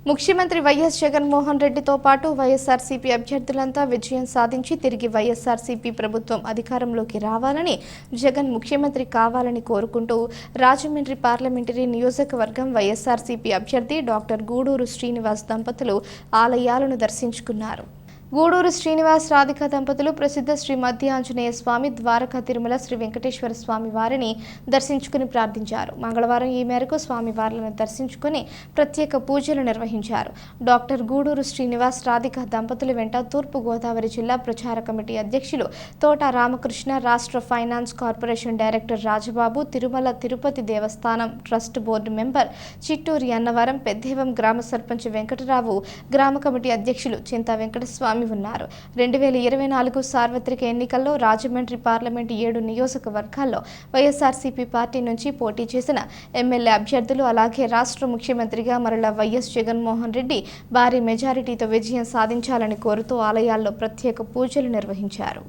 ముఖ్యమంత్రి వైఎస్ జగన్మోహన్ రెడ్డితో పాటు వైఎస్ఆర్సీపీ అభ్యర్థులంతా విజయం సాధించి తిరిగి వైఎస్ఆర్సీపీ ప్రభుత్వం అధికారంలోకి రావాలని, జగన్ ముఖ్యమంత్రి కావాలని కోరుకుంటూ రాజమండ్రి పార్లమెంటరీ నియోజకవర్గం వైఎస్ఆర్సీపీ అభ్యర్థి డాక్టర్ గూడూరు శ్రీనివాస్ దంపతులు ఆలయాలను దర్శించుకున్నారు. గూడూరు శ్రీనివాస్ రాధిక దంపతులు ప్రసిద్ధ శ్రీ మధ్య ఆంజనేయ స్వామి, ద్వారకా తిరుమల శ్రీ వెంకటేశ్వర స్వామి వారిని దర్శించుకుని ప్రార్థించారు. మంగళవారం ఈ మేరకు స్వామివార్లను దర్శించుకుని ప్రత్యేక పూజలు నిర్వహించారు. డాక్టర్ గూడూరు శ్రీనివాస్ రాధిక దంపతుల వెంట తూర్పు గోదావరి జిల్లా ప్రచార కమిటీ అధ్యక్షులు తోట రామకృష్ణ, రాష్ట్ర finance corporation director Rajababu, Tirumala Tirupati Devasthanam trust board member Chitturi Annavaram, Peddevam గ్రామ సర్పంచ్ వెంకటరావు, గ్రామ కమిటీ అధ్యక్షులు చింతా వెంకటస్వామి ఉన్నారు. 2024 సార్వత్రిక ఎన్నికల్లో రాజమండ్రి పార్లమెంటు 7 నియోజకవర్గాల్లో వైఎస్ఆర్సీపీ పార్టీ నుంచి పోటీ చేసిన ఎమ్మెల్యే అభ్యర్థులు, అలాగే రాష్ట్ర ముఖ్యమంత్రిగా మరల వైఎస్ జగన్మోహన్ రెడ్డి భారీ మెజారిటీతో విజయం సాధించాలని కోరుతూ ఆలయాల్లో ప్రత్యేక పూజలు నిర్వహించారు.